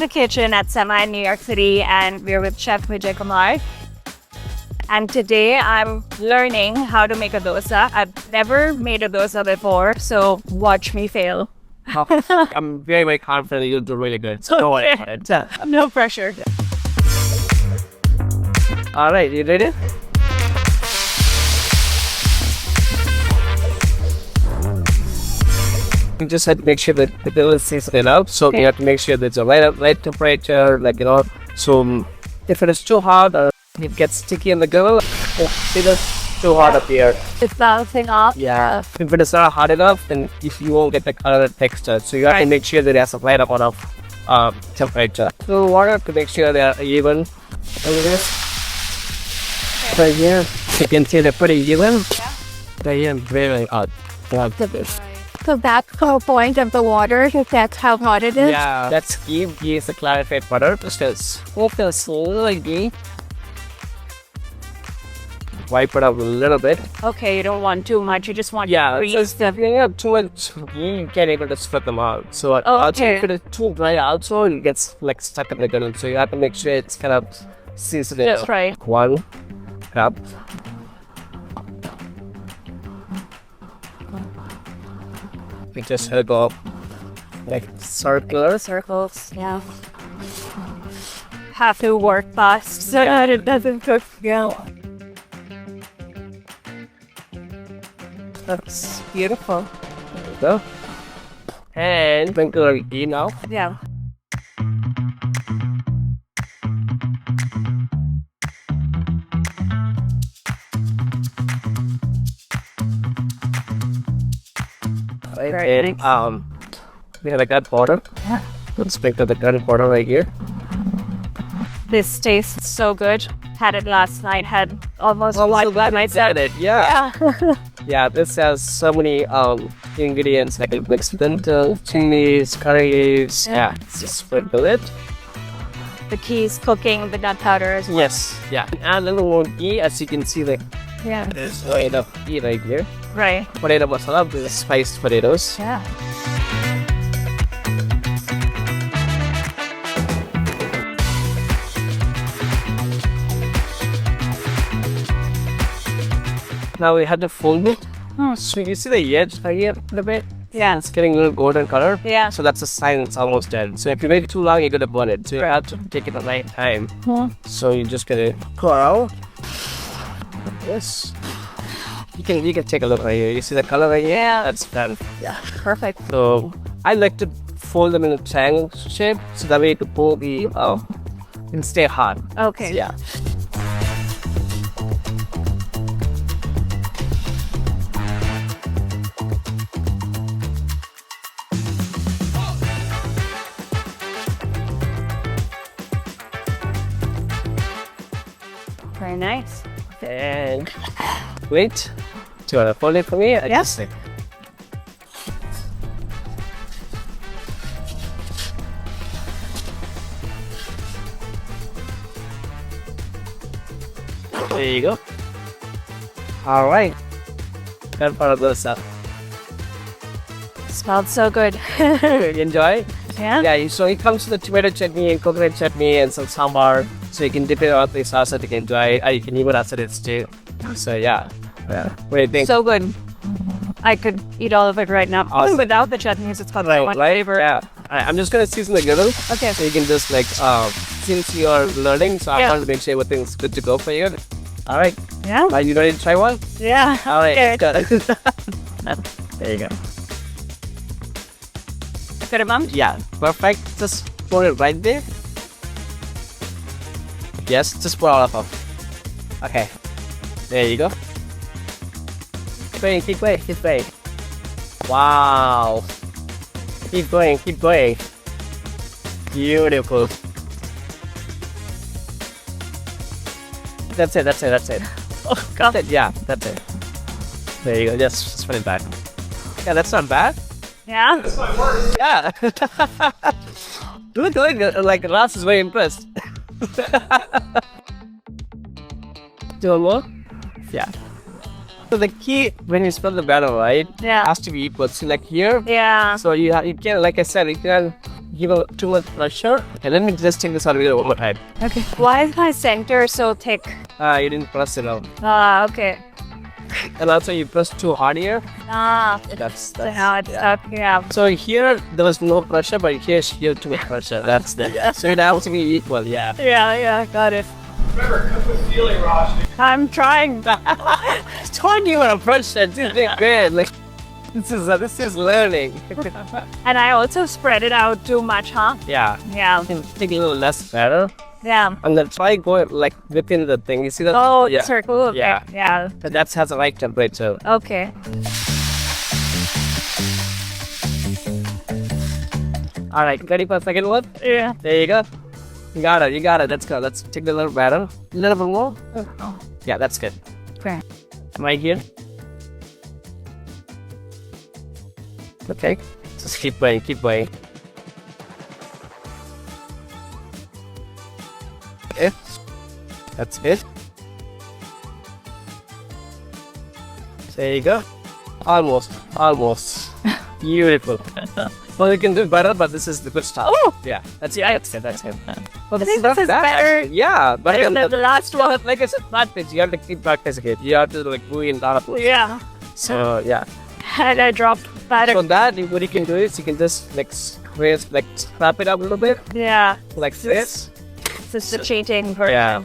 the kitchen at Semma in New York City, and we're with Chef Vijay Kumar. And today I'm learning how to make a dosa. I've never made a dosa before, so watch me fail. I'm very, very confident you'll do really good. So don't worry about it. No pressure. All right, you ready? You just have to make sure that the dough is seasoned up. So you have to make sure that it's a right temperature, so if it is too hot or it gets sticky in the grill, it is too hot up here. It's bouncing off. Yeah. If it is not hot enough, then you won't get the color and texture. So you have to make sure that it has a right amount of temperature. So water to make sure they are even. Look at this. Right here, you can see they're pretty even. Yeah. They are very hot. So that's the whole point of the water, that's how hot it is? Yeah, that's key. Key is the clarified butter. Just open slowly. Wipe it up a little bit. Okay, you don't want too much, you just want just if you have too much, you can't able to split them out. So if it is too dry also, it gets stuck in the grill. So you have to make sure it's kind of seasoned. That's right. 1 cup. We just go circles, yeah. Have to work fast so that it doesn't cook. Yeah. That's beautiful. There we go. And sprinkle our ghee now. Yeah. Right. And we have a gut powder. Yeah. Let's sprinkle the gut powder right here. This tastes so good. Had it last night. Had almost so glad I said it. Yeah. Yeah. This has so many ingredients like mixed lentils, chilies, curries. Yeah. Just sprinkle it. The key is cooking the nut powder as well. Yes. Yeah. And a little more ghee, as you can see, yeah. There's enough ghee right here. Right. Potato masala with spiced potatoes. Yeah. Now we have to fold it. So you see the edge right here a bit? Yeah. It's getting a little golden color. Yeah. So that's a sign it's almost done. So if you make it too long, you're gonna burn it. So you have to take it at night time. So you're just gonna pour out. Yes. You can take a look right here. You see the color right here? Yeah. That's done. Yeah. Perfect. So I like to fold them in a triangle shape so that way the pull the and stay hot. Okay. Yeah. Very nice. And wait. Do you want to fold it for me? Yes. There you go. All right. Got part of dosa. Smelled so good. You enjoy? Yeah. Yeah. So it comes with the tomato chutney and coconut chutney and some sambar. So you can dip it on the sauce that you can enjoy. You can even add it too. So yeah. What do you think? So good. I could eat all of it right now. Awesome. Without the chutneys, it's got right, one right? flavor. Yeah. I'm just gonna season the griddle. Okay. So you can just since you're learning, so I want to make sure everything's good to go for you. All right. Yeah. Are you ready to try one? Yeah. All right. Okay. There you go. Good amount? Yeah. Perfect. Just pour it right there. Yes. Just pour all of them. Okay. There you go. Keep going. Wow. Keep going. Beautiful. That's it. Oh, God. That's it. Yeah, that's it. There you go. Just put it back. Yeah, that's not bad. Yeah? That's my work. Yeah. Good. Like, Ras is very impressed. Do one more? Yeah. So the key when you spell the batter, right? Yeah. Has to be equal. So like here. Yeah. So you can, like I said, you give a too much pressure. And let me just take this out of it overhead. Okay. Why is my center so thick? You didn't press it out. Okay. And also you press too hard here. That's how it's up. Yeah. So here there was no pressure, but here too much pressure. That's the so it has to be equal. Yeah. Yeah. Got it. Remember, cook with feeling, Raj. I'm trying. Told you what a pressure. This is good. Like this is learning. And I also spread it out too much, huh? Yeah. Yeah. You can take a little less batter. Yeah. And then try going like within the thing. You see that? Oh, yeah. circle. Okay. Yeah. Yeah. But that has the right temperature. Okay. All right, ready for the second one? Yeah. There you go. You got it. Let's go. Let's take the little batter. A little bit more. Oh. Yeah, that's good. Okay. Right here. Okay. Just keep going. Okay. That's it. There you go. Almost. Beautiful. Well, you can do better, but this is the good stuff. Oh! Yeah, that's it. Well, I think this is better. Yeah, but than the last one. like I said, practice. You have to keep practicing it. You have to like do it in lot of. Yeah. So yeah. And I dropped batter. So that what you can do is you can just like squeeze, like scrap it up a little bit, Yeah. like this. This is the cheating version. Yeah.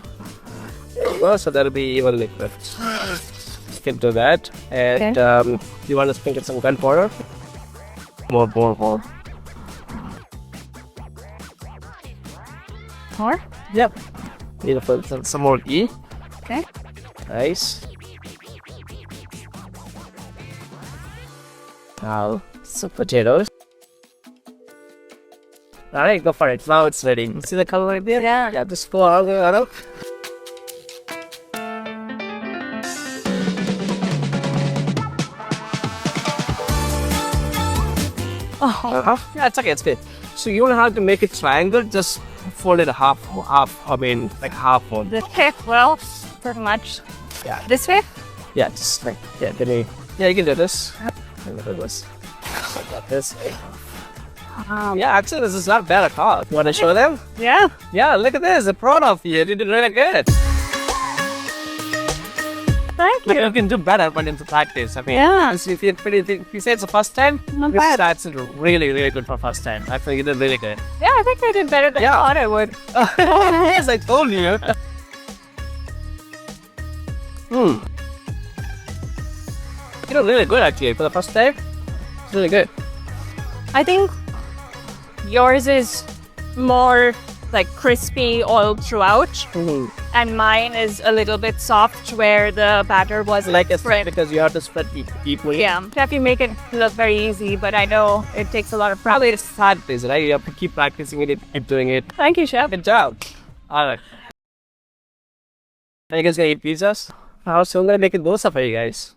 Well, so that'll be even liquid. You can do that, and you want to sprinkle some gunpowder. More. More? Yep. Beautiful. Some more ghee. Okay. Nice. Now some potatoes. Alright, go for it. Now it's ready. See the color right there? Yeah. Yeah, just go out. Yeah, it's okay, it's good. So you don't have to make it triangle, just fold it half, like half fold. This way? Well, pretty much. Yeah. This way? Yeah, just like, you can do this. Look at this. Like this. Yeah, actually, this is not bad at all. You want to show them? Yeah. Yeah, look at this. I'm proud of you. You did really good. Thank you. You can do better, but into practice. I mean, Yeah. if you say it's the first time, Not bad. that's really, really good for first time. I think you did really good. Yeah, I think I did better than I thought I would. Yes, I told you. You did really good actually for the first time. It's really good. I think yours is more like crispy all throughout, and mine is a little bit soft where the batter was Like it's spread. because you have to spread equally. Yeah, Chef, you make it look very easy, but I know it takes a lot of Probably practice. it's hard, please, right? You have to keep practicing it, keep doing it. Thank you, Chef. Good job. Alright. Are you guys gonna eat pizzas? So I'm gonna make a dosa for you guys.